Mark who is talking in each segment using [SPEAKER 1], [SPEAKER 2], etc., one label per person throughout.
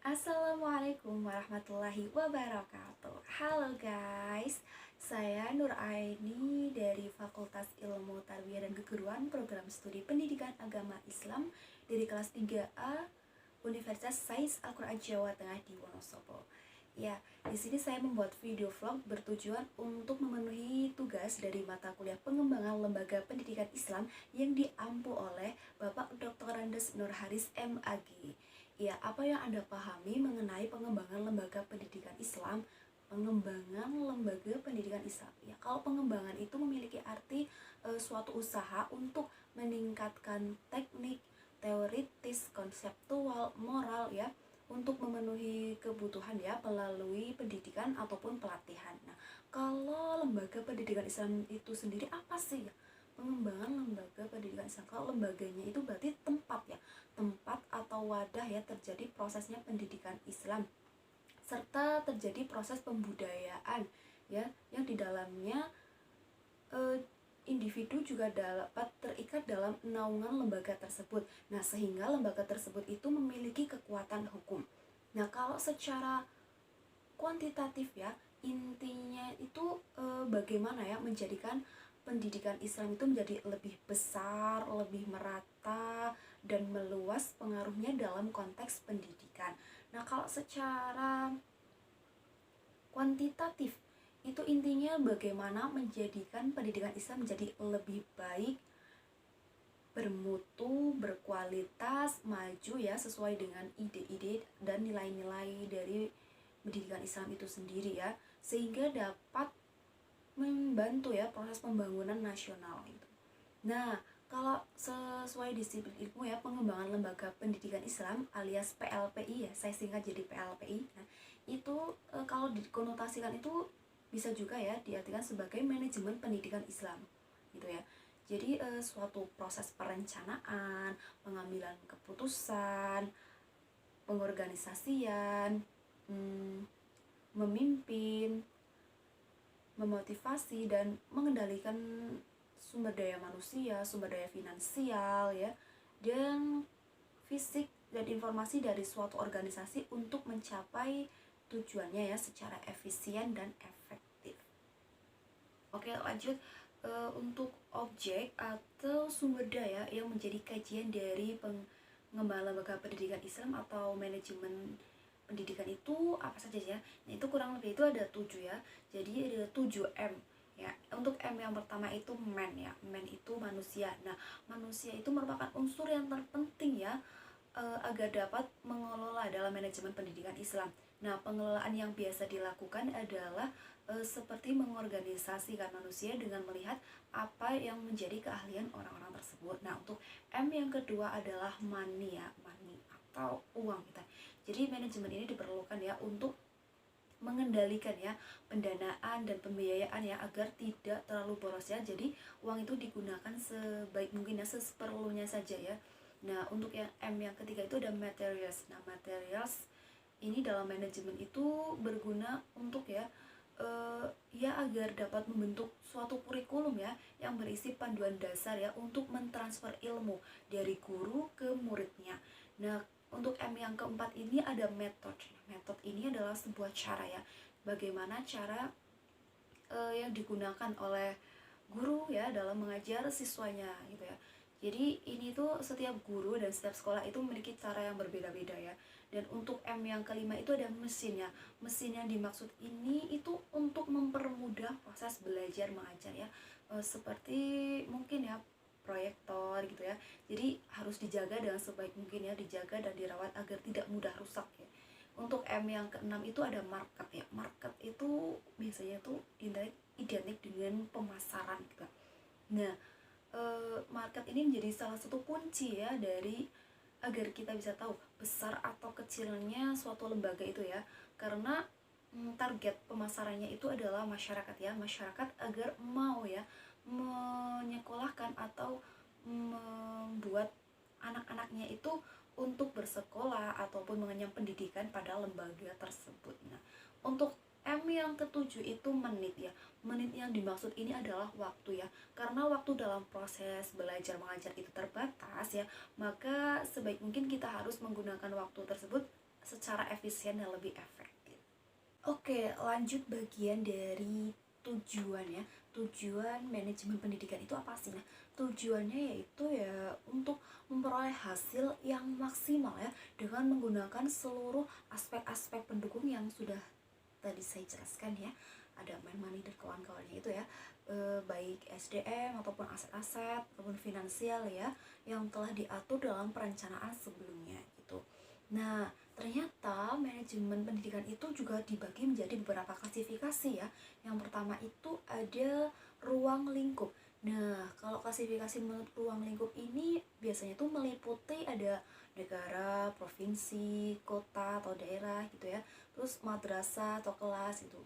[SPEAKER 1] Assalamualaikum warahmatullahi wabarakatuh. Halo guys, saya Nur Aini dari Fakultas Ilmu Tarbiyah dan Keguruan Program Studi Pendidikan Agama Islam dari kelas 3A Universitas Sains Al-Quran Jawa Tengah di Wonosobo. Ya, di sini saya membuat video vlog bertujuan untuk memenuhi tugas dari mata kuliah pengembangan lembaga pendidikan Islam yang diampu oleh Bapak Dr. Andes Nur Haris MAG. Ya, apa yang Anda pahami mengenai pengembangan lembaga pendidikan Islam? Pengembangan lembaga pendidikan Islam. Ya, kalau pengembangan itu memiliki arti suatu usaha untuk meningkatkan teknik, teoritis, konseptual, moral ya, untuk memenuhi kebutuhan ya melalui pendidikan ataupun pelatihan. Nah, kalau lembaga pendidikan Islam itu sendiri apa sih ya? Pengembangan lembaga pendidikan Islam. Kalau lembaganya itu berarti tempat ya, tempat atau wadah ya terjadi prosesnya pendidikan Islam serta terjadi proses pembudayaan ya yang di dalamnya individu juga dapat terikat dalam naungan lembaga tersebut. Nah, sehingga lembaga tersebut itu memiliki kekuatan hukum. Nah, kalau secara kuantitatif ya, intinya itu bagaimana ya menjadikan pendidikan Islam itu menjadi lebih besar, lebih merata, dan meluas pengaruhnya dalam konteks pendidikan. Nah, kalau secara kuantitatif itu intinya bagaimana menjadikan pendidikan Islam menjadi lebih baik, bermutu, berkualitas, maju ya sesuai dengan ide-ide dan nilai-nilai dari pendidikan Islam itu sendiri ya, sehingga dapat membantu ya proses pembangunan nasional itu. Nah, kalau sesuai disiplin ilmu ya pengembangan lembaga pendidikan Islam alias PLPI ya, saya singkat jadi PLPI. Nah, itu kalau dikonotasikan itu bisa juga ya diartikan sebagai manajemen pendidikan Islam gitu ya. Jadi suatu proses perencanaan, pengambilan keputusan, pengorganisasian, memimpin, memotivasi dan mengendalikan sumber daya manusia, sumber daya finansial ya, dan fisik dan informasi dari suatu organisasi untuk mencapai tujuannya ya secara efisien dan efektif. Oke, lanjut untuk objek atau sumber daya yang menjadi kajian dari pengembangan lembaga pendidikan Islam atau manajemen pendidikan itu apa saja ya? Nah, itu kurang lebih itu ada 7 ya. Jadi ada 7 M ya. Untuk M yang pertama itu man ya. Man itu manusia. Nah, manusia itu merupakan unsur yang terpenting ya agar dapat mengelola dalam manajemen pendidikan Islam. Nah, pengelolaan yang biasa dilakukan adalah seperti mengorganisasikan manusia dengan melihat apa yang menjadi keahlian orang-orang tersebut. Nah, untuk M yang kedua adalah money ya, money atau uang kita. Jadi manajemen ini diperlukan ya untuk mengendalikan ya pendanaan dan pembiayaan ya agar tidak terlalu boros ya. Jadi uang itu digunakan sebaik mungkin ya, seperlunya saja ya. Nah, untuk yang M yang ketiga itu ada materials. Nah, materials ini dalam manajemen itu berguna untuk ya agar dapat membentuk suatu kurikulum ya yang berisi panduan dasar ya untuk mentransfer ilmu dari guru ke muridnya. Nah, untuk M yang keempat ini ada metode. Metode ini adalah sebuah cara ya, bagaimana cara yang digunakan oleh guru ya dalam mengajar siswanya gitu ya. Jadi ini tuh setiap guru dan setiap sekolah itu memiliki cara yang berbeda-beda ya. Dan untuk M yang kelima itu ada mesin ya. Mesin yang dimaksud ini itu untuk mempermudah proses belajar mengajar ya. Seperti mungkin ya proyektor gitu ya. Jadi harus dijaga dengan sebaik mungkin ya, dijaga dan dirawat agar tidak mudah rusak ya. Untuk M yang keenam itu ada market ya. Market itu biasanya tuh identik dengan pemasaran gitu. Nah, market ini menjadi salah satu kunci ya dari agar kita bisa tahu besar atau kecilnya suatu lembaga itu ya, karena target pemasarannya itu adalah masyarakat ya, masyarakat agar mau ya menyekolahkan atau membuat anak-anaknya itu untuk bersekolah ataupun mengenyam pendidikan pada lembaga tersebut. Nah, untuk M yang ketujuh itu menit ya. Menit yang dimaksud ini adalah waktu ya. Karena waktu dalam proses belajar mengajar itu terbatas ya, maka sebaik mungkin kita harus menggunakan waktu tersebut secara efisien dan lebih efektif. Oke, lanjut bagian dari tujuan ya. Tujuan manajemen pendidikan itu apa sih? Nah, tujuannya yaitu ya untuk memperoleh hasil yang maksimal ya, dengan menggunakan seluruh aspek-aspek pendukung yang sudah tadi saya jelaskan ya. Ada money dan kawan-kawannya itu ya, baik SDM ataupun aset-aset ataupun finansial ya, yang telah diatur dalam perencanaan sebelumnya gitu. Nah, ternyata manajemen pendidikan itu juga dibagi menjadi beberapa klasifikasi ya. Yang pertama itu ada ruang lingkup. Nah, kalau klasifikasi menurut ruang lingkup ini biasanya tuh meliputi ada negara, provinsi, kota atau daerah gitu ya. Terus madrasah atau kelas itu.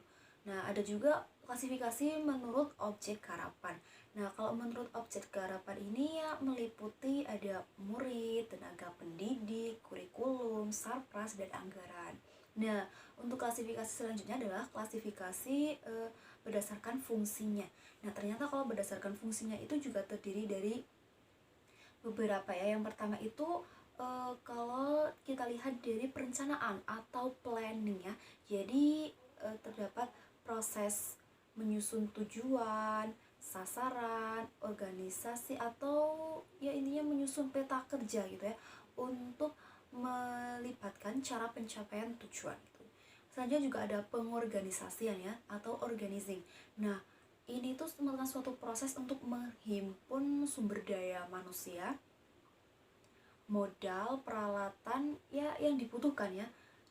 [SPEAKER 1] Nah, ada juga klasifikasi menurut objek garapan. Nah, kalau menurut objek garapan ini ya meliputi ada murid, tenaga pendidik, kurikulum, sarpras, dan anggaran. Nah, untuk klasifikasi selanjutnya adalah klasifikasi berdasarkan fungsinya. Nah, ternyata kalau berdasarkan fungsinya itu juga terdiri dari beberapa ya. Yang pertama itu kalau kita lihat dari perencanaan atau planning ya. Jadi terdapat proses menyusun tujuan, sasaran, organisasi, atau ya intinya menyusun peta kerja gitu ya, untuk melibatkan cara pencapaian tujuan itu. Selanjutnya juga ada pengorganisasian ya, atau organizing. Nah, ini tuh merupakan suatu proses untuk menghimpun sumber daya manusia, modal, peralatan ya yang dibutuhkan ya,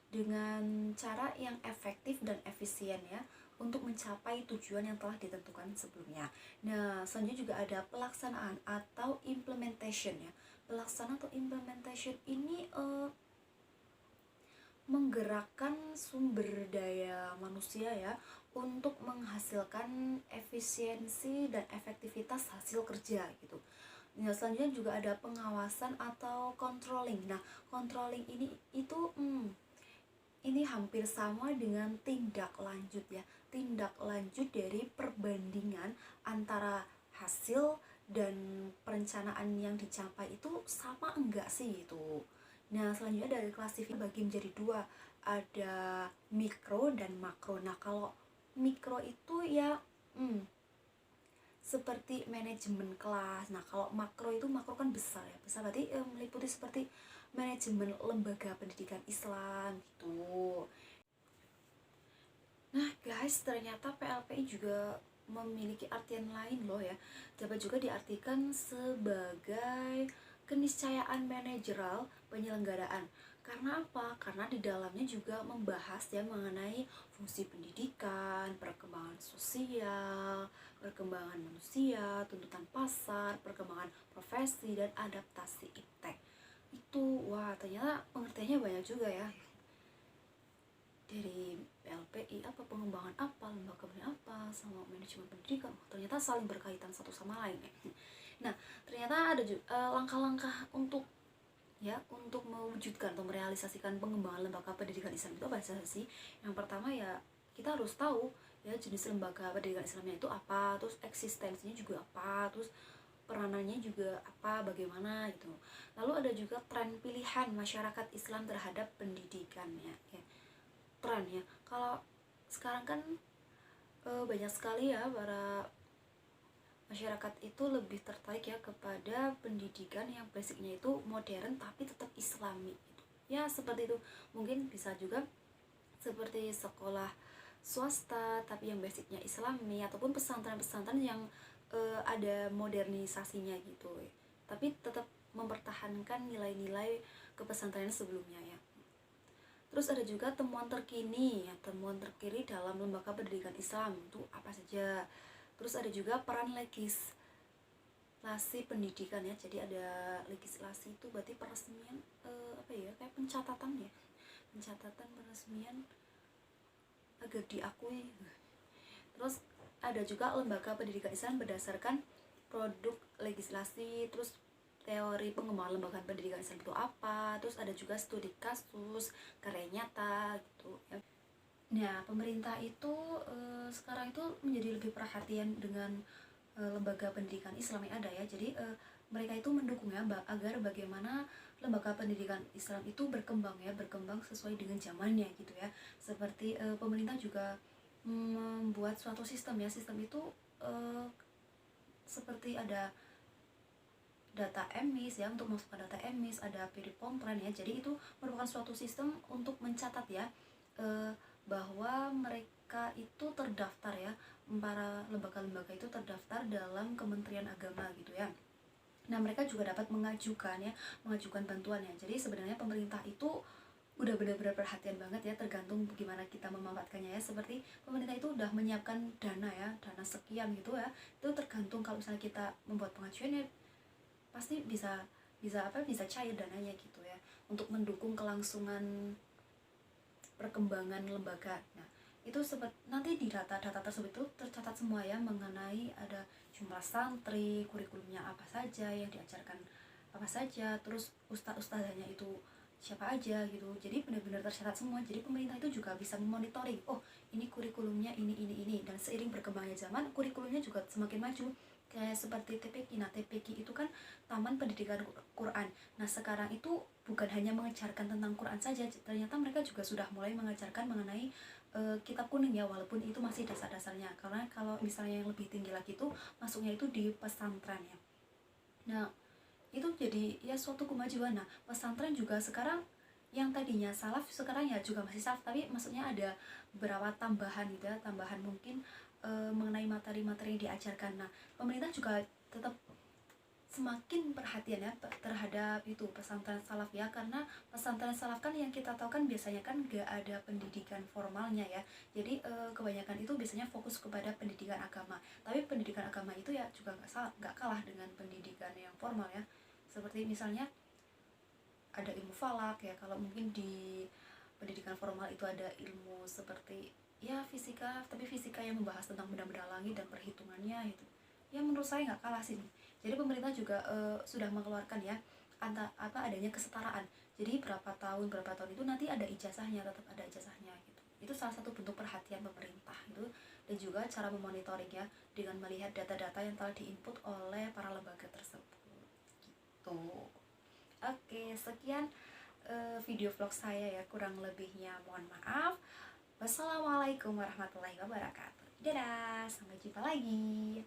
[SPEAKER 1] dengan cara yang efektif dan efisien ya, untuk mencapai tujuan yang telah ditentukan sebelumnya. Nah, selanjutnya juga ada pelaksanaan atau implementation ya. Pelaksanaan atau implementation ini menggerakkan sumber daya manusia ya, untuk menghasilkan efisiensi dan efektivitas hasil kerja gitu. Nah, selanjutnya juga ada pengawasan atau controlling. Nah, controlling ini hampir sama dengan tindak lanjut ya. Tindak lanjut dari perbandingan antara hasil dan perencanaan yang dicapai itu sama enggak sih itu. Nah, selanjutnya dari klasifikasi bagi menjadi dua, ada mikro dan makro. Nah, kalau mikro itu ya seperti manajemen kelas. Nah, kalau makro itu, makro kan besar ya. Besar berarti meliputi seperti manajemen lembaga pendidikan Islam gitu. Nah, guys, ternyata PLPI juga memiliki artian lain loh ya. Dapat juga diartikan sebagai keniscayaan manajerial penyelenggaraan. Karena apa? Karena di dalamnya juga membahas ya mengenai fungsi pendidikan, perkembangan sosial, perkembangan manusia, tuntutan pasar, perkembangan profesi, dan adaptasi iptek. Itu, wah, ternyata pengertiannya banyak juga ya. Dari LPI apa, pengembangan apa, lembaga pendidikan apa, sama manajemen pendidikan, ternyata saling berkaitan satu sama lain ya. Nah, ternyata ada langkah-langkah untuk mewujudkan atau merealisasikan pengembangan lembaga pendidikan Islam itu apa sih? Yang pertama ya, kita harus tahu ya jenis lembaga pendidikan Islamnya itu apa, terus eksistensinya juga apa, terus peranannya juga apa, bagaimana gitu. Lalu ada juga tren pilihan masyarakat Islam terhadap pendidikannya ya. Tren ya, kalau sekarang kan banyak sekali ya para masyarakat itu lebih tertarik ya kepada pendidikan yang basicnya itu modern tapi tetap islami gitu. Ya seperti itu, mungkin bisa juga seperti sekolah swasta tapi yang basicnya islami, ataupun pesantren-pesantren yang ada modernisasinya gitu ya, tapi tetap mempertahankan nilai-nilai kepesantrenan sebelumnya ya. Terus ada juga temuan terkini ya, temuan terkini dalam lembaga pendidikan Islam itu apa saja. Terus ada juga peran legislasi pendidikan ya. Jadi ada legislasi itu berarti peresmian kayak pencatatan ya. Pencatatan peresmian agar diakui. Terus ada juga lembaga pendidikan Islam berdasarkan produk legislasi, terus teori pengembangan lembaga pendidikan Islam itu apa, terus ada juga studi kasus, karya nyata gitu ya. Nah, pemerintah itu sekarang itu menjadi lebih perhatian dengan lembaga pendidikan Islam yang ada ya. Jadi mereka itu mendukung ya agar bagaimana lembaga pendidikan Islam itu berkembang ya, berkembang sesuai dengan zamannya gitu ya. Seperti pemerintah juga membuat suatu sistem ya, sistem itu seperti ada data emis ya, untuk masuk ke data emis ada PD Pontren ya. Jadi itu merupakan suatu sistem untuk mencatat ya bahwa mereka itu terdaftar ya, para lembaga-lembaga itu terdaftar dalam Kementerian Agama gitu ya. Nah, mereka juga dapat mengajukan ya, mengajukan bantuan ya. Jadi sebenarnya pemerintah itu udah benar-benar perhatian banget ya, tergantung gimana kita memanfaatkannya ya. Seperti pemerintah itu udah menyiapkan dana ya, dana sekian gitu ya. Itu tergantung kalau misalnya kita membuat pengajuan ya, pasti bisa bisa cair dananya gitu ya, untuk mendukung kelangsungan perkembangan lembaga. Nah, itu nanti di data-data tersebut itu tercatat semua ya, mengenai ada jumlah santri, kurikulumnya apa saja yang diajarkan, apa saja, terus ustadz-ustadzanya itu siapa aja gitu. Jadi benar-benar tercatat semua. Jadi pemerintah itu juga bisa memonitoring, oh ini kurikulumnya ini, dan seiring berkembangnya zaman kurikulumnya juga semakin maju. Kayak seperti TPQ. Nah, TPQ itu kan Taman Pendidikan Quran. Nah, sekarang itu bukan hanya mengajarkan tentang Quran saja, ternyata mereka juga sudah mulai mengajarkan mengenai kitab kuning ya, walaupun itu masih dasar-dasarnya, karena kalau misalnya yang lebih tinggi lagi itu masuknya itu di pesantren ya. Nah, itu jadi ya suatu kemajuan. Nah, pesantren juga sekarang yang tadinya salaf sekarang ya juga masih salaf, tapi maksudnya ada beberapa tambahan gitu ya, tambahan mungkin mengenai materi-materi yang diajarkan. Nah, pemerintah juga tetap semakin perhatian ya terhadap itu pesantren salaf ya, karena pesantren salaf kan yang kita tahu kan biasanya kan gak ada pendidikan formalnya ya. Jadi kebanyakan itu biasanya fokus kepada pendidikan agama, tapi pendidikan agama itu ya juga gak kalah dengan pendidikan yang formal ya. Seperti misalnya ada ilmu falak ya, kalau mungkin di pendidikan formal itu ada ilmu seperti ya fisika, tapi fisika yang membahas tentang benda-benda langit dan perhitungannya itu ya, menurut saya nggak kalah sih. Jadi pemerintah juga sudah mengeluarkan ya adanya kesetaraan. Jadi berapa tahun itu nanti ada ijazahnya, tetap ada ijazahnya gitu. Itu salah satu bentuk perhatian pemerintah itu, dan juga cara memonitoring ya, dengan melihat data-data yang telah diinput oleh para lembaga tersebut gitu. Oke, sekian video vlog saya ya, kurang lebihnya mohon maaf. Wassalamualaikum warahmatullahi wabarakatuh. Dadah, sampai jumpa lagi.